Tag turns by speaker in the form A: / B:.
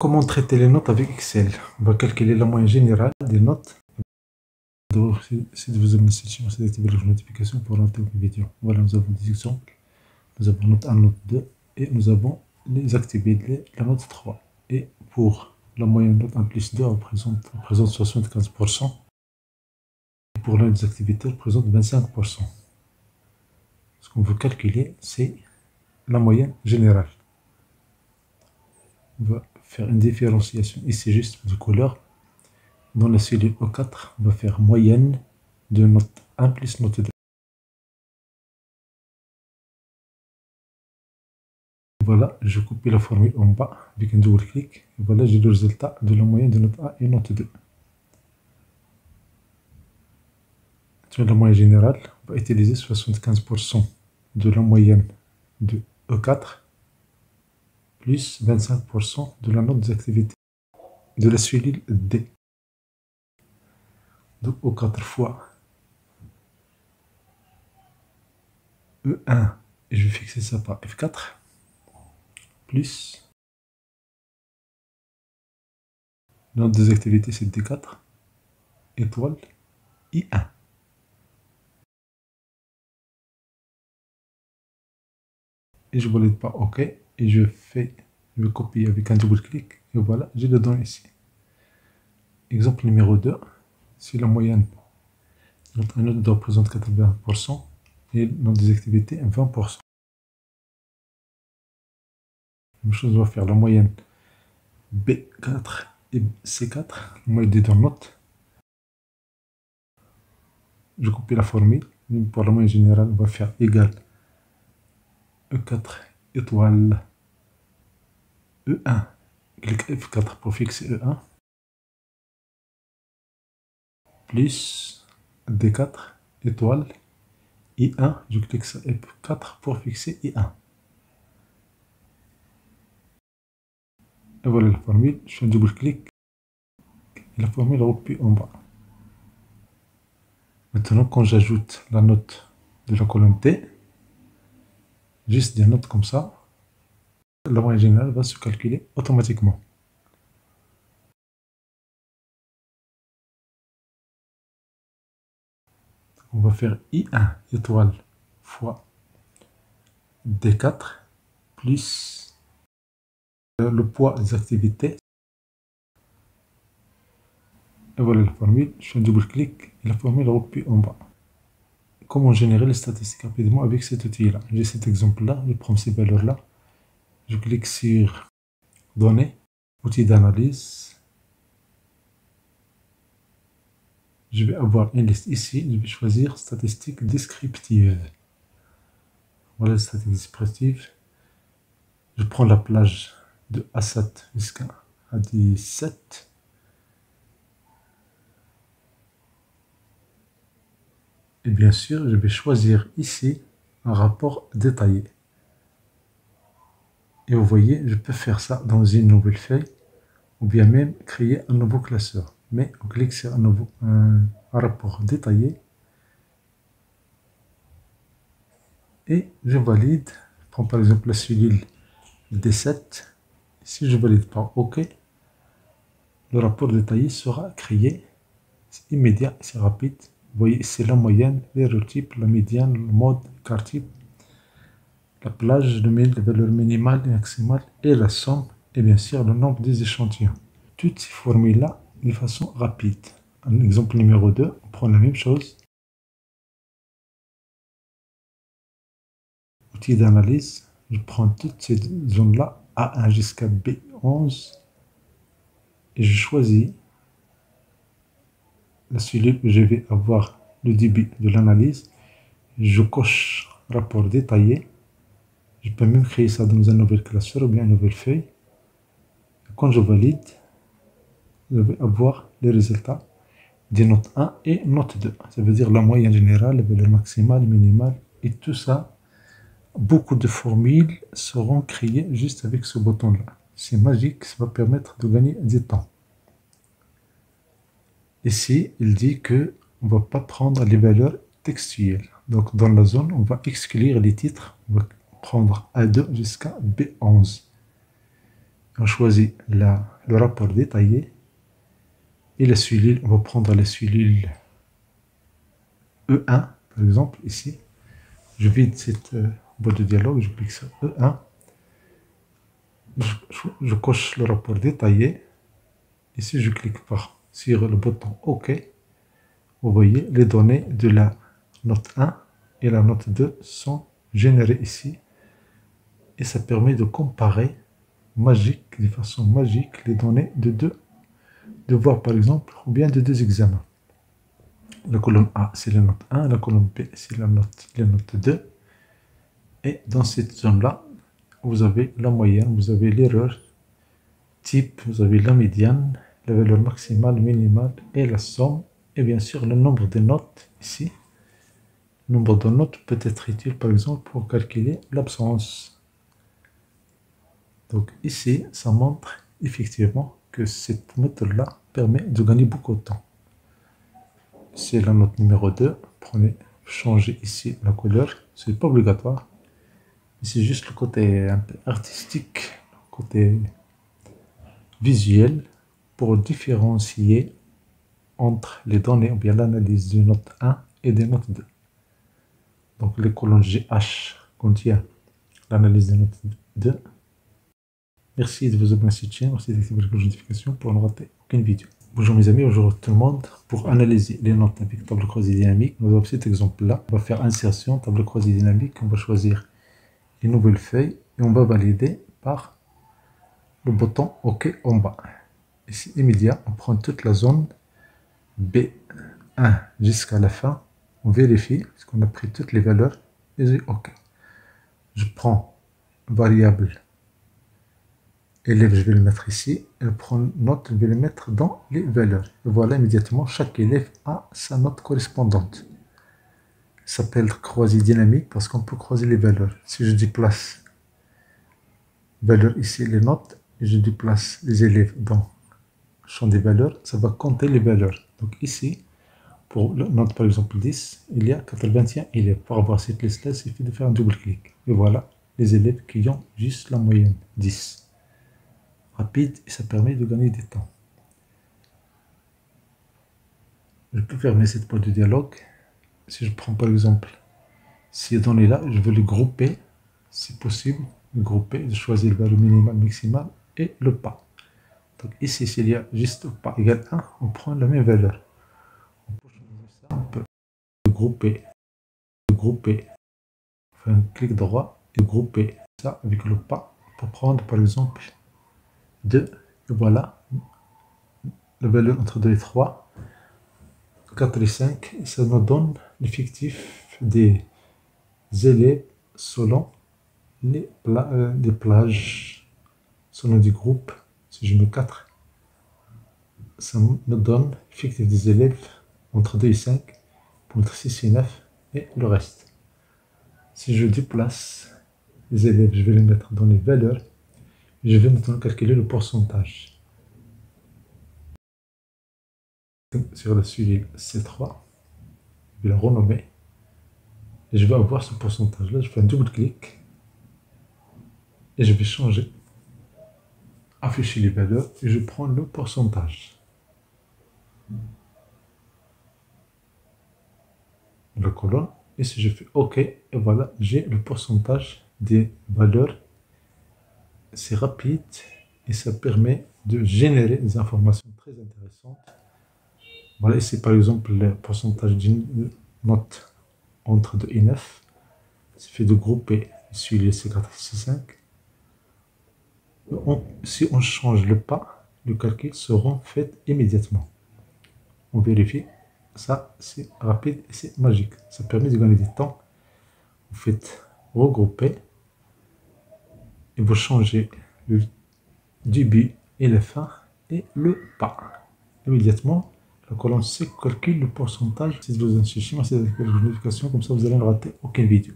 A: Comment traiter les notes avec Excel? On va calculer la moyenne générale des notes. Si vous aimez cette chaîne, c'est d'activer les notifications pour rater aucune vidéo. Voilà, nous avons des exemples. Nous avons note 1, note 2 et nous avons les activités, la note 3. Et pour la moyenne note 1 plus 2, représente 75%. Et pour l'une des activités, elle représente 25%. Ce qu'on veut calculer, c'est la moyenne générale. On va faire une différenciation ici juste de couleur. Dans la cellule E4, on va faire moyenne de note 1 plus note 2. Voilà, je coupe la formule en bas avec un double clic. Et voilà, j'ai le résultat de la moyenne de note 1 et note 2. Sur la moyenne générale, on va utiliser 75% de la moyenne de E4 plus 25% de la note des activités de la cellule D. Donc E4 fois E1, et je vais fixer ça par F4, plus la note des activités c'est D4, étoile, I1. Et je valide pas OK, et je vais copier avec un double clic, et voilà, j'ai le données ici. Exemple numéro 2, si la moyenne, notre note représente 80%, et notre des activités 20%. Même chose, on va faire la moyenne B4 et C4, la moyenne des deux notes. Je copie la formule, pour la moyenne générale, on va faire égal E4 étoile E1, clic F4 pour fixer E1, plus D4 étoile I1, je clique sur F4 pour fixer I1. Et voilà la formule, je fais un double clic, et la formule replie en bas. Maintenant, quand j'ajoute la note de la colonne T, juste des notes comme ça, la moyenne générale va se calculer automatiquement. On va faire I1 étoile fois D4 plus le poids des activités. Et voilà la formule, je fais un double clic et la formule replie en bas. Comment générer les statistiques rapidement avec cet outil-là? J'ai cet exemple-là, je prends ces valeurs-là, je clique sur Données, outils d'analyse. Je vais avoir une liste ici, je vais choisir statistiques descriptives. Voilà les statistiques descriptives. Je prends la plage de A7 jusqu'à A17. Et bien sûr, je vais choisir ici un rapport détaillé. Et vous voyez, je peux faire ça dans une nouvelle feuille ou bien même créer un nouveau classeur. Mais on clique sur un rapport détaillé et je valide. Je prends par exemple la cellule D7. Si je valide par OK, le rapport détaillé sera créé. C'est immédiat, c'est rapide. Vous voyez, c'est la moyenne, l'hérotype, la médiane, le mode, le quartier, la plage, le mail, la valeur minimale et maximale et la somme et bien sûr le nombre des échantillons. Toutes ces formules-là de façon rapide. Un exemple numéro 2, on prend la même chose. Outil d'analyse, je prends toutes ces zones-là, A1 jusqu'à B11, et je choisis la cellule où je vais avoir le début de l'analyse. Je coche rapport détaillé. Je peux même créer ça dans un nouvel classeur ou bien une nouvelle feuille. Quand je valide, je vais avoir les résultats des notes 1 et note 2. Ça veut dire la moyenne générale, la valeur maximale, minimale et tout ça. Beaucoup de formules seront créées juste avec ce bouton-là. C'est magique, ça va permettre de gagner du temps. Ici, il dit que on ne va pas prendre les valeurs textuelles. Donc dans la zone, on va exclure les titres. On va prendre A2 jusqu'à B11. On choisit le rapport détaillé. Et la cellule, on va prendre la cellule E1, par exemple, ici. Je vide cette boîte de dialogue, je clique sur E1. Je coche le rapport détaillé. Ici, je clique sur le bouton OK. Vous voyez, les données de la note 1 et la note 2 sont générées ici. Et ça permet de comparer de façon magique les données de voir par exemple, ou bien de deux examens. La colonne A, c'est la note 1, la colonne B, c'est la note 2. Et dans cette zone-là, vous avez la moyenne, vous avez l'erreur type, vous avez la médiane, la valeur maximale, minimale et la somme. Et bien sûr, le nombre de notes ici. Le nombre de notes peut être utile, par exemple, pour calculer l'absence. Donc ici, ça montre effectivement que cette méthode-là permet de gagner beaucoup de temps. C'est la note numéro 2. Changez ici la couleur. Ce n'est pas obligatoire. C'est juste le côté un peu artistique, le côté visuel, pour différencier entre les données ou bien l'analyse des notes 1 et des notes 2. Donc les colonnes GH contiennent l'analyse des notes 2. Merci de vous abonner à cette chaîne, merci d'activer la cloche de notification pour ne rater aucune vidéo. Bonjour mes amis, bonjour tout le monde. Pour analyser les notes avec table croisée dynamique, nous avons cet exemple-là. On va faire insertion, table croisée dynamique, on va choisir une nouvelle feuille et on va valider par le bouton OK en bas. Ici, immédiat, on prend toute la zone B1 jusqu'à la fin. On vérifie parce qu'on a pris toutes les valeurs et je dis OK. Je prends variable élève, je vais le mettre ici. Et je prends note, je vais le mettre dans les valeurs. Et voilà, immédiatement, chaque élève a sa note correspondante. Ça s'appelle croisée dynamique parce qu'on peut croiser les valeurs. Si je déplace valeur ici, les notes, et je déplace les élèves dans le champ des valeurs, ça va compter les valeurs. Donc ici, pour la note par exemple 10, il y a 81 élèves. Pour avoir cette liste-là, il suffit de faire un double-clic. Et voilà les élèves qui ont juste la moyenne 10. Rapide et ça permet de gagner du temps. Je peux fermer cette boîte de dialogue. Si je prends par exemple ces données-là, je veux les grouper, si possible, grouper, je choisis le valeur minimale, maximale et le pas. Donc ici, s'il y a juste pas égal 1, on prend la même valeur. On peut changer ça, on peut grouper, faire un clic droit et grouper ça avec le pas pour prendre par exemple 2, et voilà, la valeur entre 2 et 3, 4 et 5, et ça nous donne l'effectif des élèves selon les plages, selon des groupes. Si je mets 4, ça me donne l'effectif des élèves entre 2 et 5, pour mettre 6 et 9, et le reste. Si je déplace les élèves, je vais les mettre dans les valeurs. Je vais maintenant calculer le pourcentage. Sur la cellule C3, je vais la renommer. Et je vais avoir ce pourcentage-là. Je fais un double-clic. Et je vais changer. Afficher les valeurs. Et je prends le pourcentage. La colonne. Et si je fais OK, et voilà, j'ai le pourcentage des valeurs. C'est rapide et ça permet de générer des informations très intéressantes. Voilà, ici par exemple le pourcentage d'une note entre 2 et 9. C'est fait de grouper celui-là, c'est 4, 6, 5. Si on change le pas, le calcul sera fait immédiatement. On vérifie. Ça, c'est rapide et c'est magique. Ça permet de gagner du temps. Vous faites regrouper et vous changez le début et la fin et le pas. Immédiatement, la colonne C calcule le pourcentage. Si vous insistez, c'est la notification, comme ça vous allez ne rater aucune vidéo.